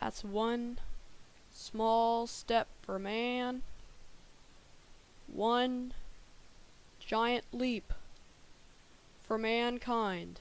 That's one small step for man, one giant leap for mankind.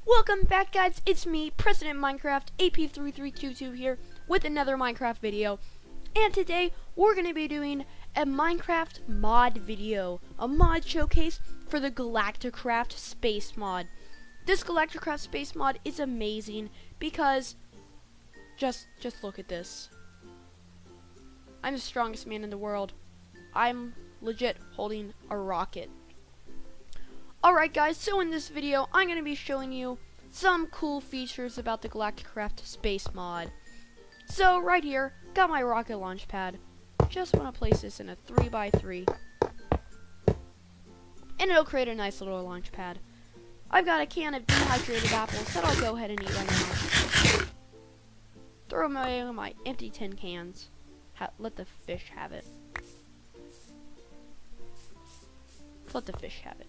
Welcome back, guys. It's me, PresidentMinecraft, AP3322 here with another Minecraft video. And today we're going to be doing a Minecraft mod video, a mod showcase for the Galactacraft Space mod. This Galactacraft Space mod is amazing because just look at this. I'm the strongest man in the world. I'm legit holding a rocket. Alright guys, so in this video, I'm going to be showing you some cool features about the Galactacraft Space mod. So, right here, got my rocket launch pad. Just want to place this in a 3x3. And it'll create a nice little launch pad. I've got a can of dehydrated apples that I'll go ahead and eat right now. Throw them away in my empty tin cans. Let the fish have it. Let the fish have it.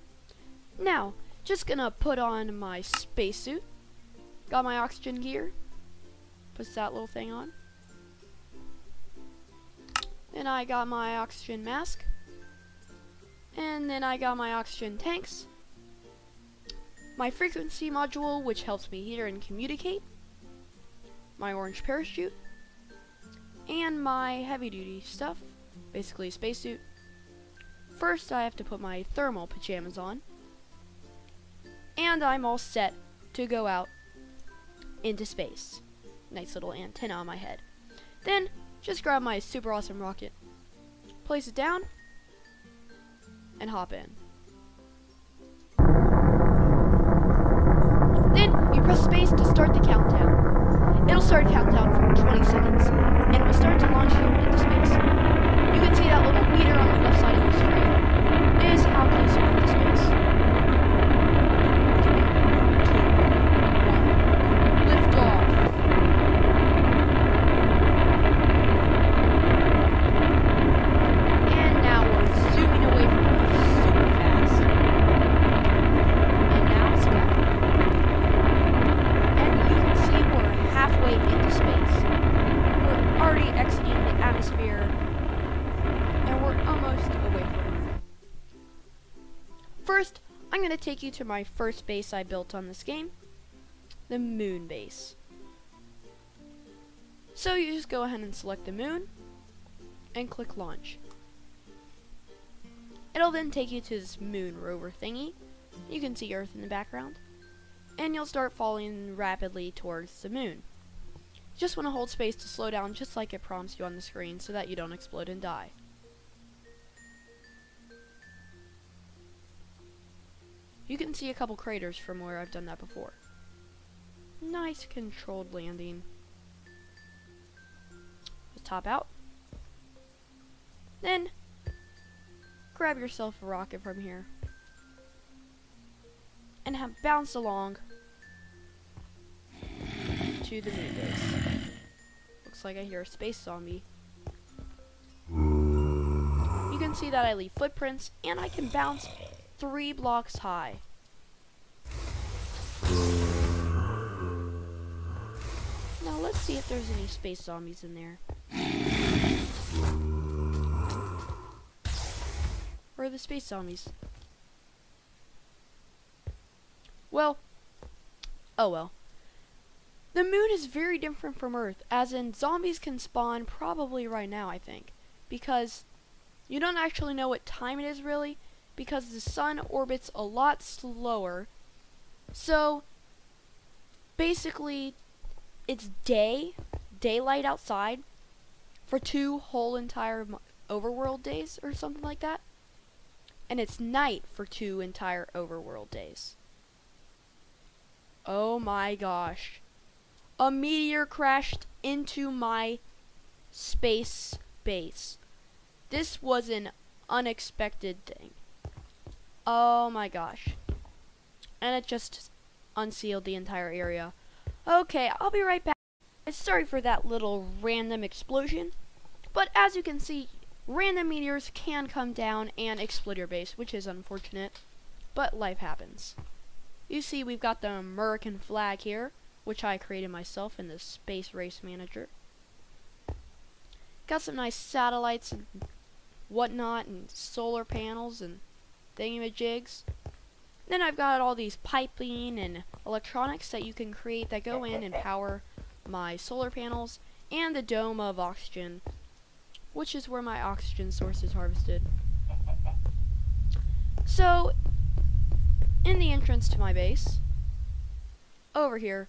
Now, just gonna put on my spacesuit. Got my oxygen gear. Puts that little thing on. Then I got my oxygen mask. And then I got my oxygen tanks. My frequency module, which helps me hear and communicate. My orange parachute. And my heavy duty stuff. Basically a spacesuit. First, I have to put my thermal pajamas on. And I'm all set to go out into space. Nice little antenna on my head. Then, just grab my super awesome rocket, place it down, and hop in. Then, you press space to start the countdown. It'll start a countdown for 20 seconds, and it will start to launch you into space. You can see that little meter on the left side of the screen is how close you are to space. First, I'm going to take you to my first base I built on this game, the moon base. So you just go ahead and select the moon, and click launch. It'll then take you to this moon rover thingy. You can see Earth in the background, and you'll start falling rapidly towards the moon. You just want to hold space to slow down just like it prompts you on the screen so that you don't explode and die. You can see a couple craters from where I've done that before. Nice controlled landing. Just top out. Then, grab yourself a rocket from here. And bounce along to the moon base. Looks like I hear a space zombie. You can see that I leave footprints, and I can bounce 3 blocks high. Now let's see if there's any space zombies in there. Where are the space zombies? Well, oh well. The moon is very different from Earth, as in zombies can spawn probably right now, I think, because you don't actually know what time it is really, because the sun orbits a lot slower. So basically it's daylight outside for 2 whole entire overworld days or something like that, and it's night for 2 entire overworld days. Oh my gosh, a meteor crashed into my space base. This was an unexpected thing. Oh my gosh. And it just unsealed the entire area. Okay, I'll be right back. Sorry for that little random explosion, but as you can see, random meteors can come down and explode your base, which is unfortunate, but life happens. You see we've got the American flag here, which I created myself in the Space Race Manager. Got some nice satellites and whatnot, and solar panels and thingamajigs. Then I've got all these piping and electronics that you can create that go in and power my solar panels and the dome of oxygen, which is where my oxygen source is harvested. So, in the entrance to my base, over here,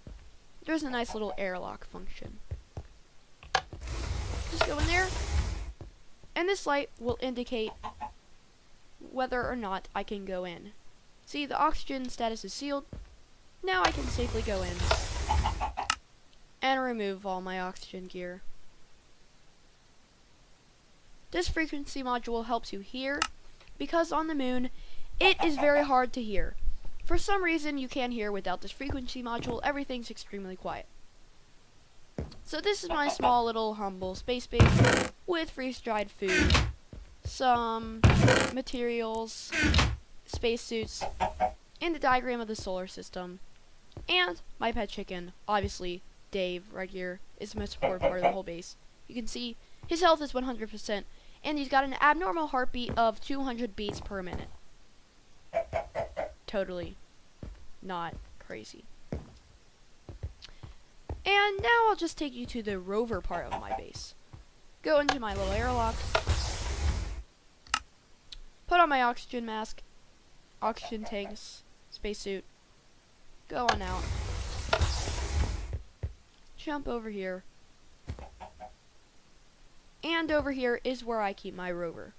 there's a nice little airlock function. Just go in there, and this light will indicate whether or not I can go in. See, the oxygen status is sealed. Now I can safely go in and remove all my oxygen gear. This frequency module helps you hear, because on the moon, it is very hard to hear. For some reason, you can't hear without this frequency module. Everything's extremely quiet. So this is my small little humble space base with freeze-dried food, some materials, spacesuits, and the diagram of the solar system, and my pet chicken, obviously Dave, right here, is the most important part of the whole base. You can see his health is 100%, and he's got an abnormal heartbeat of 200 beats per minute. Totally not crazy. And now I'll just take you to the rover part of my base. Go into my little airlock, put on my oxygen mask, oxygen tanks, spacesuit, go on out, jump over here, and over here is where I keep my rover.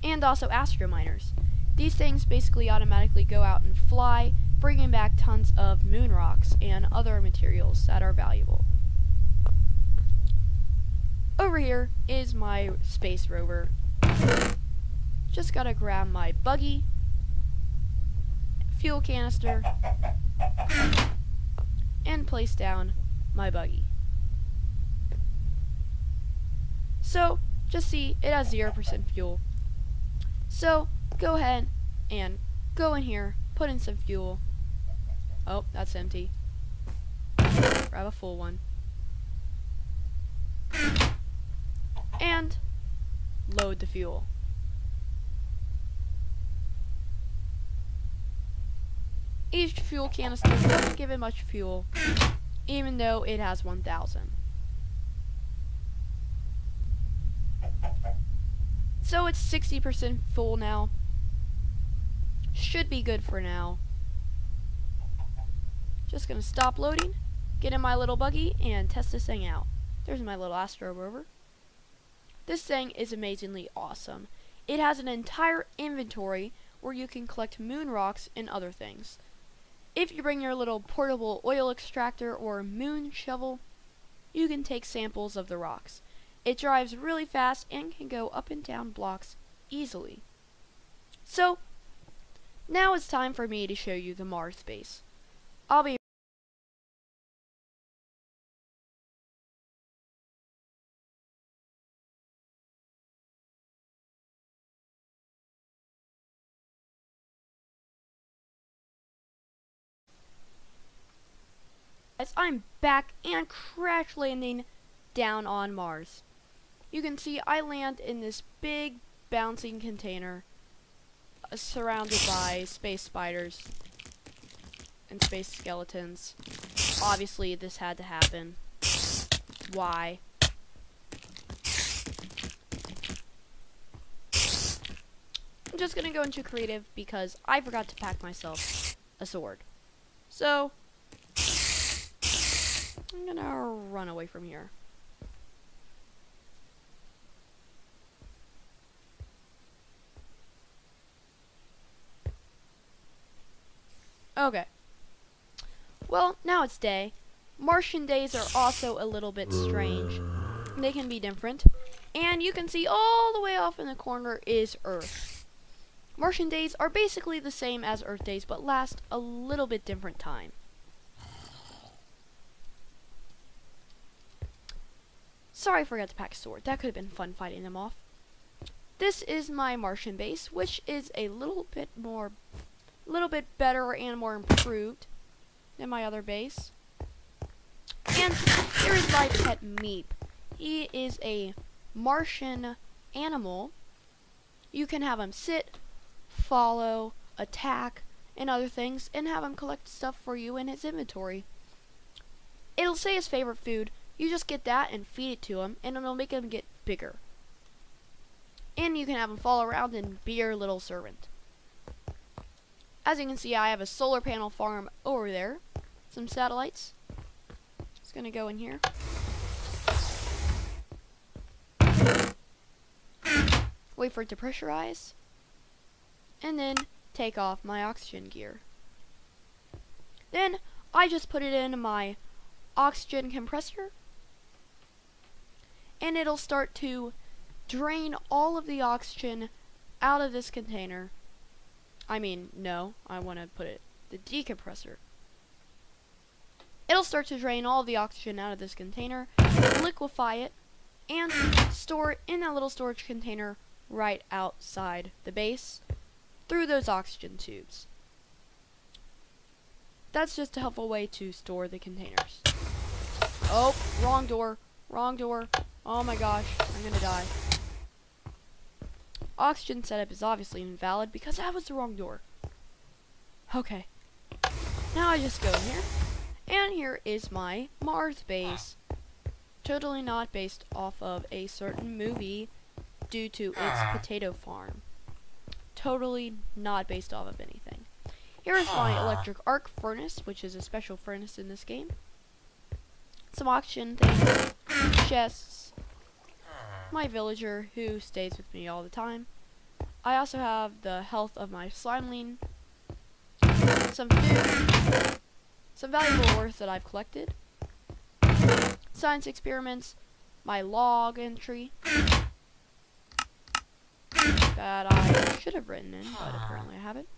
And also astrominers. These things basically automatically go out and fly, bringing back tons of moon rocks and other materials that are valuable. Over here is my space rover. Just gotta grab my buggy, fuel canister, and place down my buggy. So, just see, it has 0% fuel. So, go ahead and go in here, put in some fuel. Oh, that's empty. Grab a full one. And load the fuel. Each fuel canister doesn't give it much fuel, even though it has 1,000. So it's 60% full now. Should be good for now. Just gonna stop loading, get in my little buggy, and test this thing out. There's my little Astro rover. This thing is amazingly awesome. It has an entire inventory where you can collect moon rocks and other things. If you bring your little portable oil extractor or moon shovel, you can take samples of the rocks. It drives really fast and can go up and down blocks easily. So, now it's time for me to show you the Mars base. I'll be I'm back and crash landing down on Mars. You can see I land in this big bouncing container surrounded by space spiders and space skeletons. Obviously this had to happen. Why? I'm just gonna go into creative because I forgot to pack myself a sword. So I'm gonna run away from here. Okay. Well, now it's day. Martian days are also a little bit strange. They can be different. And you can see all the way off in the corner is Earth. Martian days are basically the same as Earth days, but last a little bit different time. Sorry I forgot to pack a sword. That could have been fun fighting them off. This is my Martian base, which is a little bit better and more improved than my other base. And here is my pet Meep. He is a Martian animal. You can have him sit, follow, attack, and other things, and have him collect stuff for you in his inventory. It'll say his favorite food. You just get that and feed it to him, and it'll make him get bigger. And you can have him follow around and be your little servant. As you can see, I have a solar panel farm over there. Some satellites. Just gonna go in here. Wait for it to pressurize. And then take off my oxygen gear. Then I just put it in my oxygen compressor. And it'll start to drain all of the oxygen out of this container. I mean, no, I want to put it the decompressor. It'll start to drain all of the oxygen out of this container, liquefy it, and store it in that little storage container right outside the base through those oxygen tubes. That's just a helpful way to store the containers. Oh, wrong door, wrong door. Oh my gosh, I'm gonna die. Oxygen setup is obviously invalid because that was the wrong door. Okay. Now I just go in here. And here is my Mars base. Totally not based off of a certain movie due to its potato farm. Totally not based off of anything. Here is my electric arc furnace, which is a special furnace in this game. Some oxygen things, chests, my villager who stays with me all the time. I also have the health of my slimeling, some food, some valuable ores that I've collected, science experiments, my log entry that I should have written in, but apparently I haven't,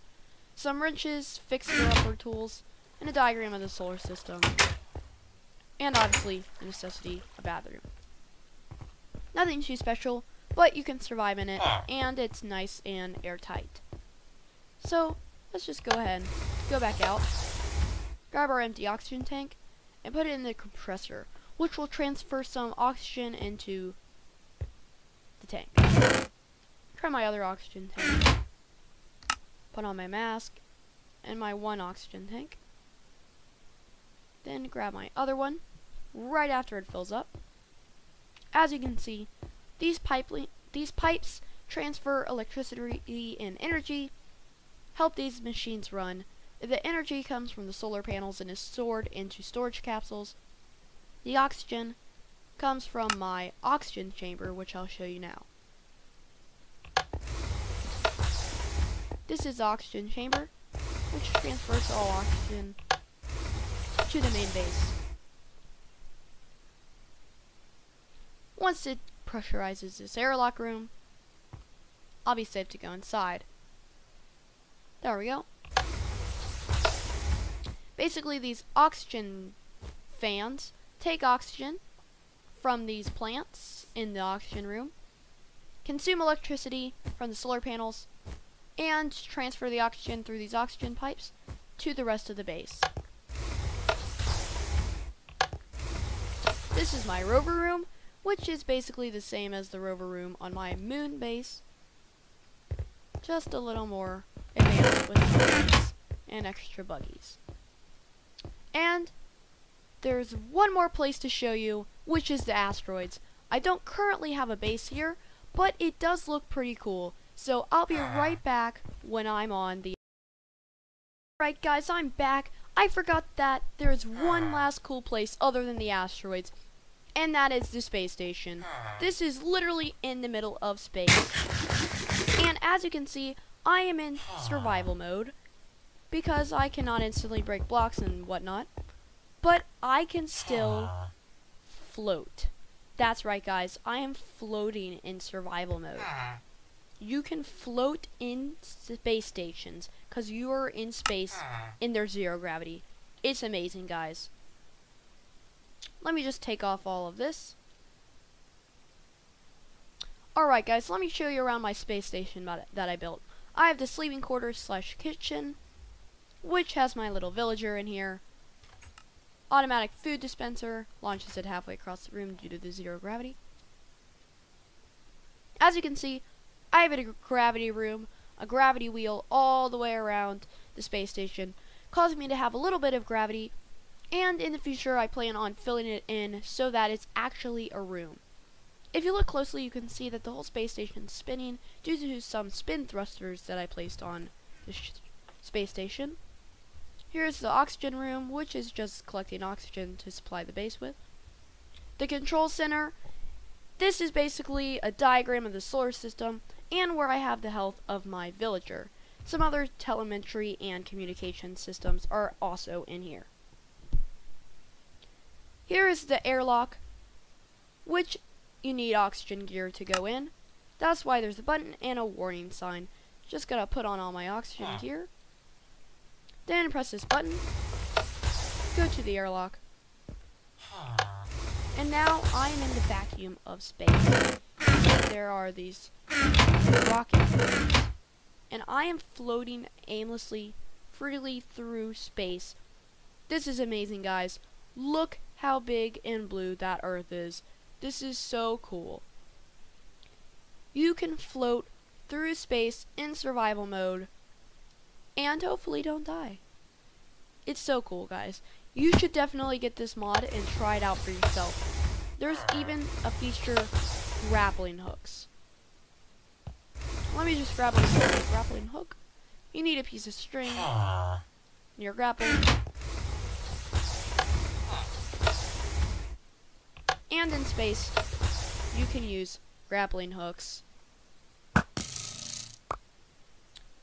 some wrenches, fixer-upper tools, and a diagram of the solar system, and obviously, the necessity, a bathroom. Nothing too special, but you can survive in it, and it's nice and airtight. So, let's just go ahead and go back out, grab our empty oxygen tank, and put it in the compressor, which will transfer some oxygen into the tank. Try my other oxygen tank. Put on my mask, and my one oxygen tank. Then grab my other one, right after it fills up. As you can see, these pipes transfer electricity and energy, help these machines run. The energy comes from the solar panels and is stored into storage capsules. The oxygen comes from my oxygen chamber, which I'll show you now. This is the oxygen chamber, which transfers all oxygen to the main base. Once it pressurizes this airlock room, I'll be safe to go inside. There we go. Basically, these oxygen fans take oxygen from these plants in the oxygen room, consume electricity from the solar panels, and transfer the oxygen through these oxygen pipes to the rest of the base. This is my rover room, which is basically the same as the rover room on my moon base, just a little more advanced with buggies and extra buggies. And there's one more place to show you, which is the asteroids. I don't currently have a base here, but it does look pretty cool. So I'll be right back when I'm on the... Alright guys, I'm back. I forgot that there's one last cool place other than the asteroids, and that is the space station. This is literally in the middle of space. And as you can see, I am in survival mode, because I cannot instantly break blocks and whatnot, but I can still float. That's right guys, I am floating in survival mode. You can float in space stations because you are in space and there's zero gravity. It's amazing, guys. Let me just take off all of this. Alright guys, let me show you around my space station that I built. I have the sleeping quarters slash kitchen, which has my little villager in here. Automatic food dispenser, launches it halfway across the room due to the zero gravity. As you can see, I have a gravity room, a gravity wheel all the way around the space station, causing me to have a little bit of gravity, and in the future I plan on filling it in so that it's actually a room. If you look closely, you can see that the whole space station is spinning due to some spin thrusters that I placed on the space station. Here's the oxygen room, which is just collecting oxygen to supply the base with. The control center, this is basically a diagram of the solar system and where I have the health of my villager. Some other telemetry and communication systems are also in here. Here is the airlock, which you need oxygen gear to go in. That's why there's a button and a warning sign. Just gotta put on all my oxygen gear. Then press this button. Go to the airlock. And now I am in the vacuum of space. There are these rocket things. And I am floating aimlessly, freely through space. This is amazing, guys. Look how big and blue that Earth is. This is so cool. You can float through space in survival mode and hopefully don't die. It's so cool, guys. You should definitely get this mod and try it out for yourself. There's even a feature, grappling hooks. Let me just grab a grappling hook. You need a piece of string. Your grapple. And in space, you can use grappling hooks.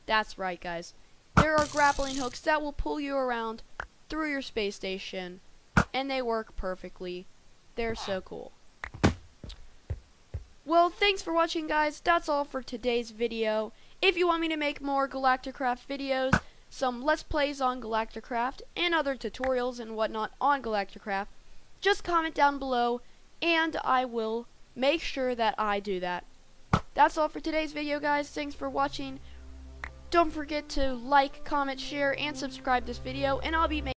That's right, guys. There are grappling hooks that will pull you around through your space station, and they work perfectly. They're so cool. Well, thanks for watching, guys. That's all for today's video. If you want me to make more Galactacraft videos, some Let's Plays on Galactacraft, and other tutorials and whatnot on Galactacraft, just comment down below, and I will make sure that I do that. That's all for today's video, guys. Thanks for watching. Don't forget to like, comment, share, and subscribe this video, and I'll be making